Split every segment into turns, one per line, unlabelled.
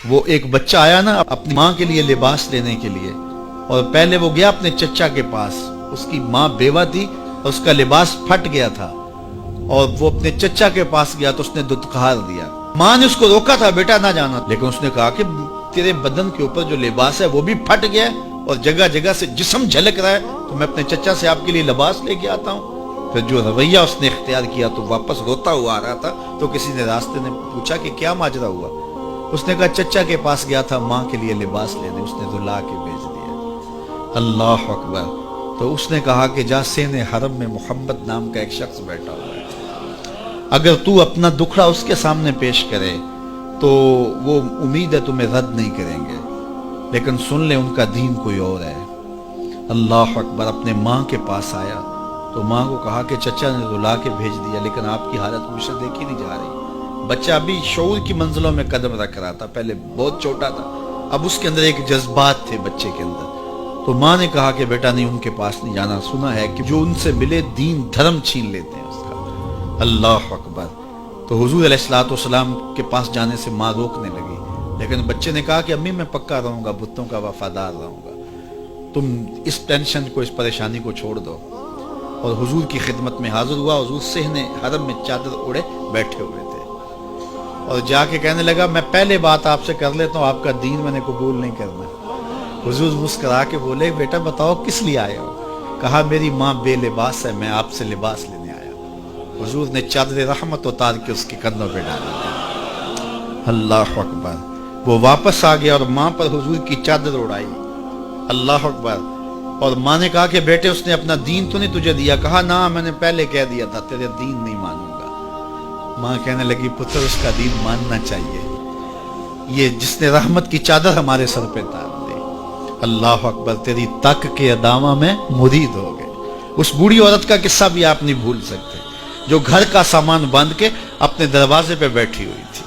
وہ ایک بچہ آیا نا اپنی ماں کے لیے لباس لینے کے لیے، اور پہلے وہ گیا اپنے چچا کے پاس، اس کی ماں بیوہ تھی اور اس کا لباس پھٹ گیا تھا، اور وہ اپنے چچا کے پاس گیا تو اس نے دتکار دیا۔ ماں نے اس کو روکا تھا بیٹا نہ جانا، لیکن اس نے کہا کہ تیرے بدن کے اوپر جو لباس ہے وہ بھی پھٹ گیا ہے اور جگہ جگہ سے جسم جھلک رہا ہے، تو میں اپنے چچا سے آپ کے لیے لباس لے کے آتا ہوں۔ پھر جو رویہ اس نے اختیار کیا تو واپس روتا ہوا آ رہا تھا، تو کسی نے راستے نے پوچھا کہ کیا ماجرا ہوا؟ اس نے کہا چچا کے پاس گیا تھا ماں کے لیے لباس لینے، اس نے دلا کے بھیج دیا۔ اللہ اکبر۔ تو اس نے کہا کہ جا سین حرم میں محمد نام کا ایک شخص بیٹھا ہوا ہے، اگر تو اپنا دکھڑا اس کے سامنے پیش کرے تو وہ امید ہے تمہیں رد نہیں کریں گے، لیکن سن لے ان کا دین کوئی اور ہے۔ اللہ اکبر۔ اپنے ماں کے پاس آیا تو ماں کو کہا کہ چچا نے رلا کے بھیج دیا، لیکن آپ کی حالت مجھ سے دیکھی نہیں جا رہی۔ بچہ ابھی شعور کی منزلوں میں قدم رکھ رہا تھا، پہلے بہت چھوٹا تھا، اب اس کے اندر ایک جذبات تھے بچے کے اندر۔ تو ماں نے کہا کہ بیٹا نہیں، ان کے پاس نہیں جانا، سنا ہے کہ جو ان سے ملے دین دھرم چھین لیتے ہیں اس کا۔ اللہ اکبر۔ تو حضور علیہ الصلوۃ والسلام کے پاس جانے سے ماں روکنے لگی، لیکن بچے نے کہا کہ امی میں پکا رہوں گا، بتوں کا وفادار رہوں گا، تم اس ٹینشن کو، اس پریشانی کو چھوڑ دو۔ اور حضور کی خدمت میں حاضر ہوا۔ حضور صحن حرم میں چادر اوڑے بیٹھے ہوئے تھے، اور جا کے کہنے لگا میں پہلے بات آپ سے کر لیتا ہوں، آپ کا دین میں نے قبول نہیں کرنا۔ حضور مسکرا کے بولے بیٹا بتاؤ کس لیے آئے ہو؟ کہا میری ماں بے لباس ہے، میں آپ سے لباس لینے آیا ہوں۔ حضور نے چادر رحمت اتار کے اس کے کندھوں پہ ڈال دیا۔ اللہ اکبر۔ وہ واپس آ گیا اور ماں پر حضور کی چادر اڑائی۔ اللہ اکبر۔ اور ماں نے کہا کہ بیٹے اس نے اپنا دین تو نہیں تجھے دیا؟ کہا نہ، میں نے پہلے کہہ دیا تھا تیرے دین نہیں مانوں گا۔ ماں کہنے لگی پتر اس کا دین ماننا چاہیے، یہ جس نے رحمت کی چادر ہمارے سر پہ تار دی۔ اللہ اکبر۔ تیری تک کے ادامہ میں مرید ہو گئے۔ اس بوڑھی عورت کا قصہ بھی آپ نہیں بھول سکتے، جو گھر کا سامان باندھ کے اپنے دروازے پہ بیٹھی ہوئی تھی،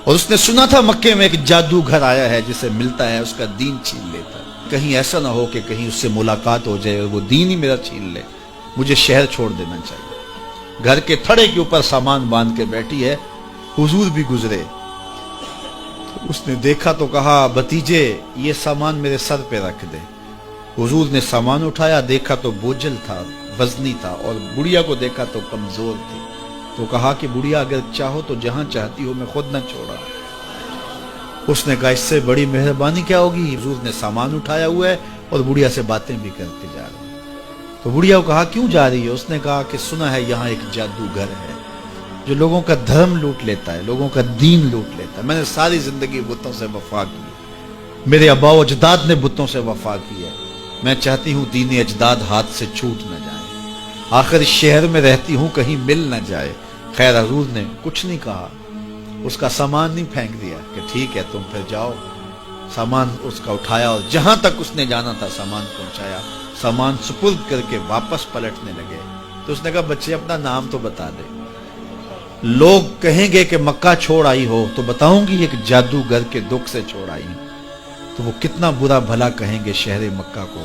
اور اس نے سنا تھا مکے میں ایک جادوگر آیا ہے جسے ملتا ہے اس کا دین چھین لیتا ہے، کہیں ایسا نہ ہو کہ کہیں اس سے ملاقات ہو جائے اور وہ دین ہی میرا چھین لے، مجھے شہر چھوڑ دینا چاہیے۔ گھر کے تھڑے کے اوپر سامان باندھ کے بیٹھی ہے۔ حضور بھی گزرے، اس نے دیکھا تو کہا بھتیجے یہ سامان میرے سر پہ رکھ دے۔ حضور نے سامان اٹھایا، دیکھا تو بوجھل تھا، وزنی تھا، اور بڑھیا کو دیکھا تو کمزور تھی۔ تو کہا کہ بڑھیا اگر چاہو تو جہاں چاہتی ہو میں خود نہ چھوڑا۔ اس نے کہا اس سے بڑی مہربانی کیا ہوگی؟ حضور نے سامان اٹھایا ہوا ہے اور بڑھیا سے باتیں بھی کرتے جا رہے ہیں۔ تو بڑھیا کو کہا کیوں جا رہی ہے؟ اس نے کہا کہ سنا ہے یہاں ایک جادوگر ہے جو لوگوں کا دھرم لوٹ لیتا ہے، لوگوں کا دین لوٹ لیتا ہے۔ میں نے ساری زندگی بتوں سے وفا کی، میرے آباء و اجداد نے بتوں سے وفا کی ہے، میں چاہتی ہوں دین اجداد ہاتھ سے چھوٹ نہ جائے، آخر اس شہر میں رہتی ہوں کہیں مل نہ جائے۔ خیر حضور نے کچھ نہیں کہا، اس کا سامان نہیں پھینک دیا کہ ٹھیک ہے تم پھر جاؤ۔ سامان اس کا اٹھایا اور جہاں تک اس نے جانا تھا سامان پہنچایا، سامان سپرد کر کے واپس پلٹنے لگے۔ تو اس نے کہا بچے اپنا نام تو بتا دے، لوگ کہیں گے کہ مکہ چھوڑ آئی ہو تو بتاؤں گی ایک جادوگر کے دکھ سے چھوڑ آئی ہوں، تو وہ کتنا برا بھلا کہیں گے شہر مکہ کو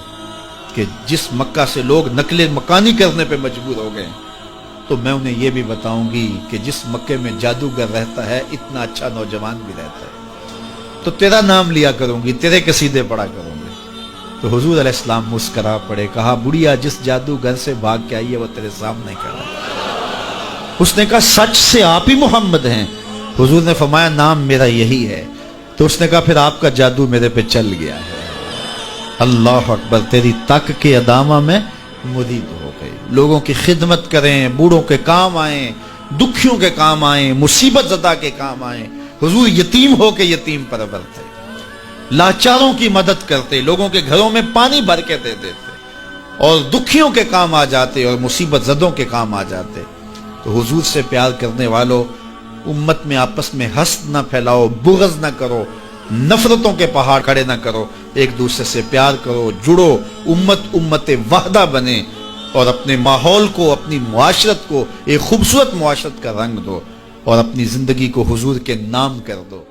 کہ جس مکہ سے لوگ نقل مکانی کرنے پہ مجبور ہو گئے۔ تو میں انہیں یہ بھی بتاؤں گی کہ جس مکے میں جادوگر رہتا ہے اتنا اچھا نوجوان بھی رہتا ہے، تو تیرا نام لیا کروں گی، تیرے قصیدے پڑھا کروں گی۔ تو حضور علیہ السلام مسکرا پڑے، کہا بڑھیا جس جادوگر سے بھاگ کے آئی ہے وہ تیرے سامنے کھڑا ہے۔ اس نے کہا سچ سے آپ ہی محمد ہیں؟ حضور نے فرمایا نام میرا یہی ہے۔ تو اس نے کہا پھر آپ کا جادو میرے پہ چل گیا ہے۔ اللہ اکبر۔ تیری تک کے ادامہ میں مرید ہو گئے، لوگوں کی خدمت کریں، بوڑھوں کے کام آئیں، دکھیوں کے کام آئیں، مصیبت زدہ کے کام آئیں۔ حضور یتیم ہو کے یتیم پرور تھے، لاچاروں کی مدد کرتے، لوگوں کے گھروں میں پانی بھر کے دے دیتے، اور دکھیوں کے کام آ جاتے اور مصیبت زدوں کے کام آ جاتے۔ تو حضور سے پیار کرنے والوں، امت میں آپس میں حسد نہ پھیلاؤ، بغض نہ کرو، نفرتوں کے پہاڑ کھڑے نہ کرو، ایک دوسرے سے پیار کرو، جڑو، امت وحدہ بنے، اور اپنے ماحول کو، اپنی معاشرت کو ایک خوبصورت معاشرت کا رنگ دو، اور اپنی زندگی کو حضور کے نام کر دو۔